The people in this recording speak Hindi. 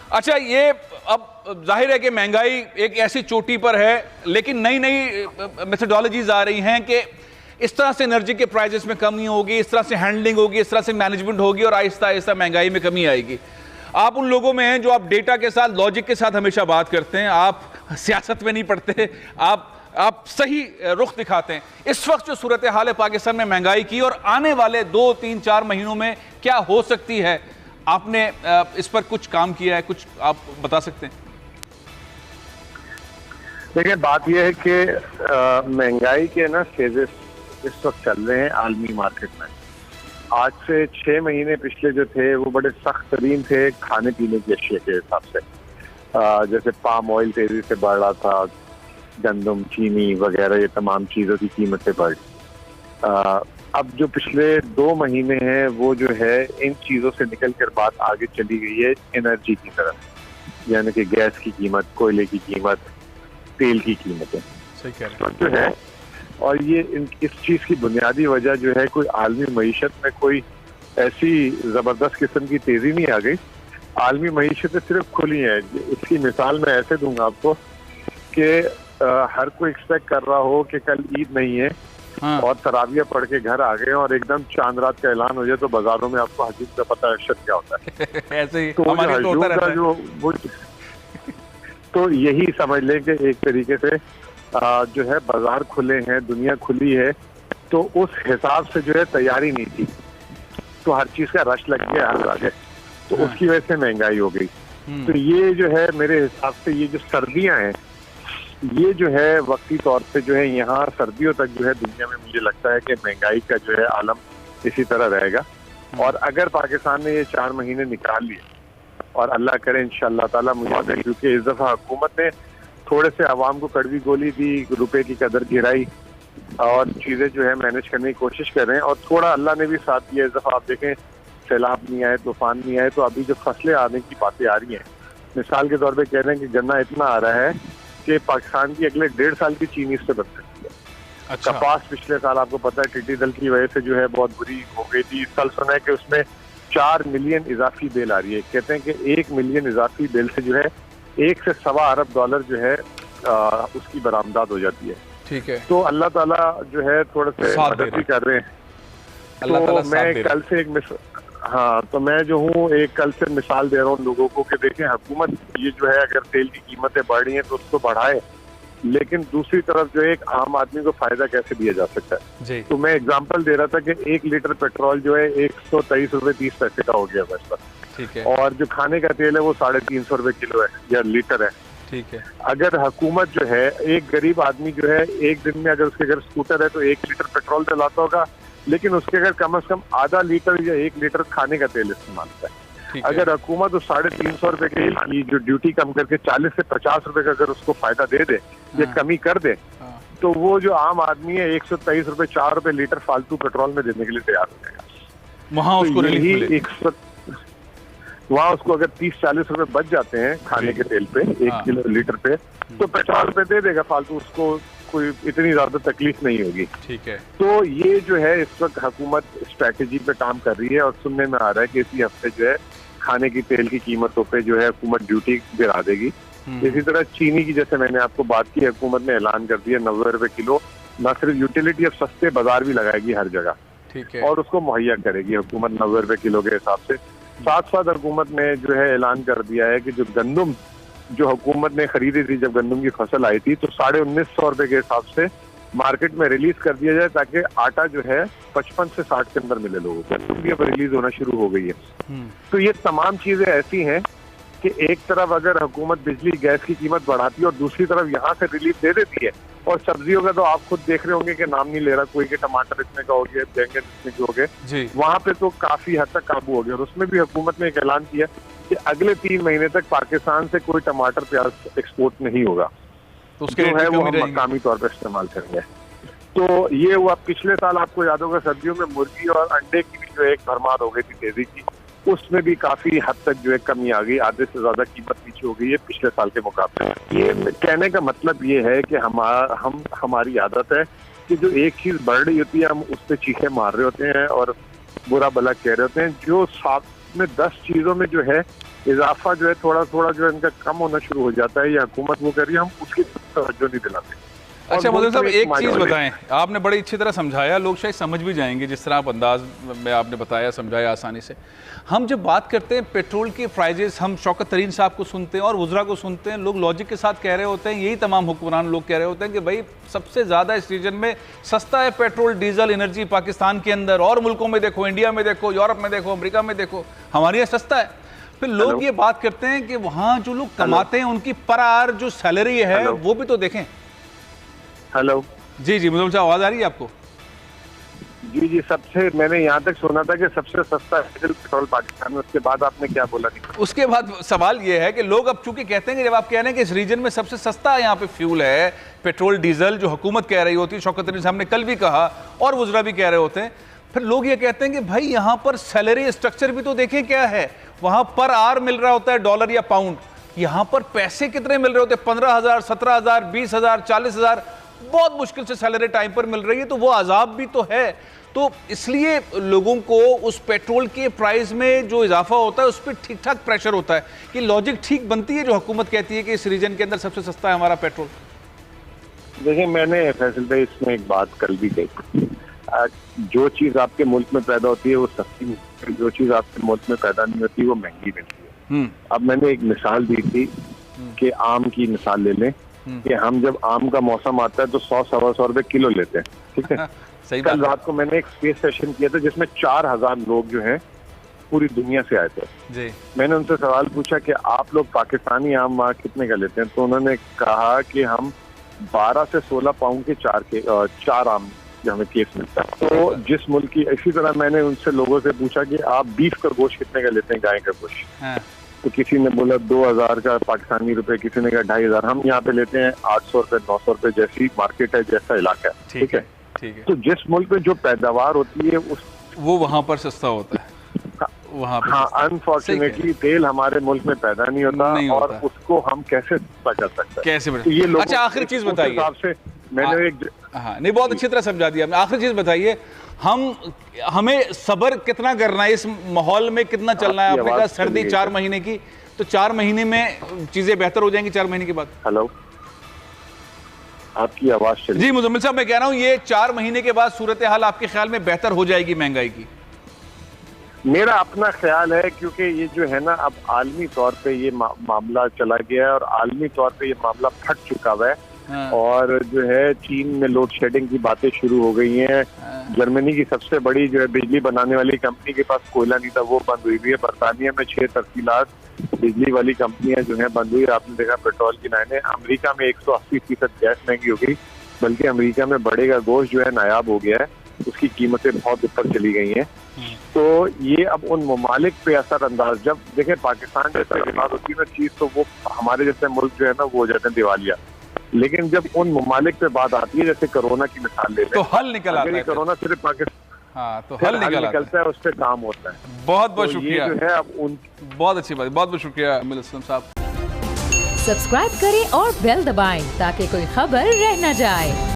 अच्छा, ये अब जाहिर है कि महंगाई एक ऐसी चोटी पर है, लेकिन नई नई मेथडोलॉजीज आ रही हैं कि इस तरह से एनर्जी के प्राइसेस में कमी होगी, इस तरह से हैंडलिंग होगी, इस तरह से मैनेजमेंट होगी और आहिस्ता आहिस्ता महंगाई में कमी आएगी। आप उन लोगों में हैं जो आप डेटा के साथ, लॉजिक के साथ हमेशा बात करते हैं, आप सियासत में नहीं पढ़ते, आप सही रुख दिखाते हैं। इस वक्त जो सूरत हाल है पाकिस्तान में महंगाई की और आने वाले 2, 3, 4 महीनों में क्या हो सकती है, आपने इस पर कुछ काम किया है, कुछ आप बता सकते हैं? देखिए, बात यह है कि महंगाई के ना फेजेस इस वक्त चल रहे हैं आलमी मार्केट में। आज से 6 महीने पिछले जो थे वो बड़े सख्त तरीन थे खाने पीने की अशिया के हिसाब से। जैसे पाम ऑयल तेजी से बढ़ रहा था, गंदम, चीनी वगैरह ये तमाम चीज़ों की कीमतें बढ़। अब जो पिछले 2 महीने हैं वो जो है इन चीज़ों से निकल कर बात आगे चली गई है एनर्जी की तरफ, यानी कि गैस की कीमत, कोयले की कीमत, तेल की कीमतें जो है। और ये इस चीज़ की बुनियादी वजह जो है कोई आलमी मईशत में कोई ऐसी ज़बरदस्त किस्म की तेज़ी नहीं आ गई। आलमी मईशतें सिर्फ खुली हैं। इसकी मिसाल मैं ऐसे दूंगा आपको कि हर कोई एक्सपेक्ट कर रहा हो कि कल ईद नहीं है और तरावियाँ पढ़ के घर आ गए और एकदम चांद रात का ऐलान हो जाए तो बाजारों में आपको हजूम का पता अशद क्या होता है। ऐसे ही तो हमारे तो होता रहता है। तो यही समझ लें कि एक तरीके से जो है बाजार खुले हैं, दुनिया खुली है, तो उस हिसाब से जो है तैयारी नहीं थी, तो हर चीज का रश लग गया हर जगह, तो उसकी वजह से महंगाई हो गई। तो ये जो है मेरे हिसाब से ये जो सर्दियां हैं ये जो है वक्ती तौर पे जो है यहाँ सर्दियों तक जो है दुनिया में मुझे लगता है कि महंगाई का जो है आलम इसी तरह रहेगा। और अगर पाकिस्तान ने ये 4 महीने निकाल लिए और अल्लाह करे इंशाअल्लाह ताला, मुझे क्योंकि इस दफा हुकूमत ने थोड़े से आवाम को कड़वी गोली दी, रुपए की कदर गिराई और चीजें जो है मैनेज करने की कोशिश कर रहे हैं, और थोड़ा अल्लाह ने भी साथ दिया। इस दफा आप देखें सैलाब नहीं आए, तूफान नहीं आए, तो अभी जो फसलें आने की बातें आ रही हैं, मिसाल के तौर पे कह रहे हैं कि गन्ना इतना आ रहा है कि पाकिस्तान की अगले 1.5 साल की चीनी इससे बन सकती है। अच्छा। कपास पिछले साल आपको पता है टिड्डी दल की वजह से जो है बहुत बुरी हो गई थी। इस साल सुना है कि उसमें 4 मिलियन इजाफी बेल आ रही है। कहते हैं कि 1 मिलियन इजाफी बेल से जो है 1 से सवा अरब डॉलर जो है उसकी बरामदाद हो जाती है। ठीक है। तो अल्लाह ताला जो है थोड़े से मदद भी कर रहे हैं। तो मैं कल से तो मैं जो हूँ एक कल से मिसाल दे रहा हूँ लोगों को कि देखें हुकूमत ये जो है अगर तेल की कीमतें बढ़ रही हैं तो उसको बढ़ाए, लेकिन दूसरी तरफ जो है एक आम आदमी को फायदा कैसे दिया जा सकता है जी। तो मैं एग्जांपल दे रहा था कि 1 लीटर पेट्रोल जो है 123 रुपए 30 पैसे का हो गया बस पर। ठीक है। और जो खाने का तेल है वो 350 रुपए किलो है या लीटर है। ठीक है। अगर हुकूमत जो है एक गरीब आदमी जो है एक दिन में अगर उसके घर स्कूटर है तो 1 लीटर पेट्रोल डलाता होगा, लेकिन उसके अगर कम से कम आधा लीटर या 1 लीटर खाने का तेल इस्तेमाल करता है। अगर हुकूमत उस 350 रुपए की जो ड्यूटी कम करके 40 से 50 रुपए का अगर उसको फायदा दे दे या कमी कर दे, तो वो जो आम आदमी है 123 रुपए 4 रुपए लीटर फालतू पेट्रोल में देने के लिए तैयार हो जाएगा। वहाँ उसको वहाँ उसको अगर 30-40 रुपए बच जाते हैं खाने के तेल पे 1 किलो लीटर पे, तो 50 रुपए दे देगा फालतू, उसको कोई इतनी ज्यादा तकलीफ नहीं होगी। ठीक है। तो ये जो है इस वक्त हुकूमत स्ट्रैटेजी पे काम कर रही है और सुनने में आ रहा है कि इसी हफ्ते जो है खाने की तेल की कीमतों पे जो है हुकूमत ड्यूटी गिरा देगी। इसी तरह चीनी की जैसे मैंने आपको बात की, हुकूमत ने ऐलान कर दिया 90 रुपए किलो, न सिर्फ यूटिलिटी, अब सस्ते बाजार भी लगाएगी हर जगह। ठीक है। और उसको मुहैया करेगी हुकूमत 90 रुपए किलो के हिसाब से। साथ साथ हुकूमत ने जो है ऐलान कर दिया है कि जो गंदम जो हुकूमत ने खरीदी थी जब गंदम की फसल आई थी, तो 1950 रुपए के हिसाब से मार्केट में रिलीज कर दिया जाए ताकि आटा जो है 55 से 60 के अंदर मिले लोगों को। गंदम भी अब रिलीज होना शुरू हो गई है। तो ये तमाम चीजें ऐसी हैं कि एक तरफ अगर हुकूमत बिजली गैस की कीमत बढ़ाती है और दूसरी तरफ यहाँ से रिलीफ दे देती है, और सब्जियों का तो आप खुद देख रहे होंगे कि नाम नहीं ले रहा कोई, के टमाटर इतने का हो गया, बैंगन इतने के हो गए, वहां पे तो काफी हद तक काबू हो गया। और उसमें भी हुकूमत ने एक ऐलान किया कि अगले 3 महीने तक पाकिस्तान से कोई टमाटर प्याज एक्सपोर्ट नहीं होगा, तो उसके जो है वो हम मकामी तौर पर इस्तेमाल करेंगे। तो ये हुआ। पिछले साल आपको याद होगा सर्दियों में मुर्गी और अंडे की भी जो एक भरमार हो गई थी तेजी की, उसमें भी काफी हद तक जो है कमी आ गई, आधे से ज्यादा कीमत नीचे हो गई है पिछले साल के मुकाबले। ये कहने का मतलब ये है कि हमारी आदत है कि जो एक चीज बढ़ रही होती है हम उस पर चीखे मार रहे होते हैं और बुरा भला कह रहे होते हैं। जो साथ में 10 चीजों में जो है इजाफा जो है थोड़ा थोड़ा जो है इनका कम होना शुरू हो जाता है, या हुकूमत वो कह रही है हम उसकी तवज्जो नहीं दिलाते। अच्छा मोदी साहब, एक चीज़ बताएं, आपने बड़ी अच्छी तरह समझाया, लोग शायद समझ भी जाएंगे जिस तरह आप अंदाज में आपने बताया, समझाया आसानी से। हम जब बात करते हैं पेट्रोल के प्राइजेस, हम शौकत तरीन साहब को सुनते हैं और वज़रा को सुनते हैं, लोग लॉजिक के साथ कह रहे होते हैं, यही तमाम हुक्मरान लोग कह रहे होते हैं कि भाई सबसे ज़्यादा इस रीजन में सस्ता है पेट्रोल डीजल एनर्जी पाकिस्तान के अंदर, और मुल्कों में देखो, इंडिया में देखो, यूरोप में देखो, अमेरिका में देखो, हमारे यहाँ सस्ता है। फिर लोग ये बात करते हैं कि वहाँ जो लोग कमाते हैं उनकी पर आवर जो सैलरी है वो भी तो देखें। हेलो जी जी मुझे आवाज आ रही है आपको? जी जी, सबसे मैंने यहाँ तक सुना था कि सबसे सस्ता डीजल पेट्रोल पाकिस्तान में, उसके बाद आपने क्या बोला? नहीं, उसके बाद सवाल ये है कि लोग अब चूंकि कहते हैं कि जब आप कह रहे हैं कि इस रीजन में सबसे सस्ता यहाँ पे फ्यूल है पेट्रोल डीजल, जो हुकूमत कह रही होती है, शौकत तरीन साहब ने कल भी कहा और वज़रा भी कह रहे होते हैं, फिर लोग ये कहते हैं कि भाई यहाँ पर सैलरी स्ट्रक्चर भी तो देखें क्या है, वहाँ पर आवर मिल रहा होता है डॉलर या पाउंड, यहाँ पर पैसे कितने मिल रहे होते हैं, 15,000, 17,000, 20,000, 40,000, बहुत मुश्किल से सैलरी टाइम पर मिल रही है, तो वो अजाब भी तो है। तो इसलिए लोगों को उस पेट्रोल के प्राइस में जो इजाफा होता है उस पर ठीक ठाक प्रेशर होता है कि लॉजिक ठीक बनती है जो हुकूमत कहती है कि इस रीजन के अंदर सबसे सस्ता है हमारा पेट्रोल। देखिए, मैंने फैसल भाई इसमें एक बात कल भी कही, जो चीज आपके मुल्क में पैदा होती है वो सस्ती, जो चीज आपके मुल्क में पैदा नहीं होती वो महंगी मिलती है। अब मैंने एक मिसाल दी थी कि आम की मिसाल ले लें कि हम जब आम का मौसम आता है तो 100-125 रुपए किलो लेते हैं, ठीक है। सही कल रात को मैंने एक स्पेस सेशन किया था जिसमें 4,000 लोग जो हैं पूरी दुनिया से आए थे जी। मैंने उनसे सवाल पूछा कि आप लोग पाकिस्तानी आम वहाँ कितने का लेते हैं, तो उन्होंने कहा कि हम 12 से 16 पाउंड के 4 आम हमें केस मिलता है। तो जिस मुल्क की, इसी तरह मैंने उनसे लोगों से पूछा कि आप बीफ का गोश्त कितने का लेते हैं, गाय का गोश्त, तो किसी ने बोला 2,000 का पाकिस्तानी रुपए, किसी ने कहा 2,500। हम यहाँ पे लेते हैं 800 रुपए, 900 रुपए, जैसी मार्केट है, जैसा इलाका है, ठीक है। तो जिस मुल्क में जो पैदावार होती है उस वो वहाँ पर सस्ता होता है वहाँ पर। हाँ, अनफॉर्चुनेटली तेल हमारे मुल्क में पैदा नहीं होता और उसको हम कैसे सस्ता कर सकते हैं, कैसे तो ये लोग। अच्छा, आखिरी चीज बताइए, मैंने एक नहीं बहुत अच्छी तरह समझा दिया। आखिरी चीज बताइए, हमें सब्र कितना करना है, इस माहौल में कितना चलना है? आपने कहा सर्दी 4 महीने की, तो 4 महीने में चीजें बेहतर हो जाएंगी 4 महीने के बाद? हेलो, आपकी आवाज चली जी मुजम्मिल साहब, मैं कह रहा हूँ ये 4 महीने के बाद सूरत हाल आपके ख्याल में बेहतर हो जाएगी महंगाई की? मेरा अपना ख्याल है, क्योंकि ये जो है ना अब आलमी तौर पे ये मामला चला गया है और आलमी तौर पे ये मामला फट चुका हुआ है। और जो है चीन में लोड शेडिंग की बातें शुरू हो गई हैं। जर्मनी की सबसे बड़ी जो है बिजली बनाने वाली कंपनी के पास कोयला नहीं था, वो बंद हुई हुई है। बरतानिया में 6 तरसीलात बिजली वाली कंपनियां जो है बंद हुई। आपने देखा पेट्रोल की लाइनें। अमेरिका में 180% गैस महंगी हो गई, बल्कि अमेरिका में बड़े का गोश्त जो है नायाब हो गया है, उसकी कीमतें बहुत ऊपर चली गई हैं। तो ये अब उन ममालिक पे असर अंदाज, जब देखें पाकिस्तान जैसा बात होती है ना चीज, तो वो हमारे जैसे मुल्क जो है ना वो हो जाते हैं दिवालिया। लेकिन जब उन ममालिक पे बात आती है, जैसे कोरोना की मिसाल ले लें, तो हल निकल आता है। कोरोना सिर्फ पाकिस्तान, हाँ, तो हल निकलता है, उस पर काम होता है। बहुत बहुत शुक्रिया, जो है अब उन बहुत अच्छी बात, बहुत बहुत शुक्रिया अमील असलम साहब। सब्सक्राइब करें और बेल दबाएं ताकि कोई खबर रह न जाए।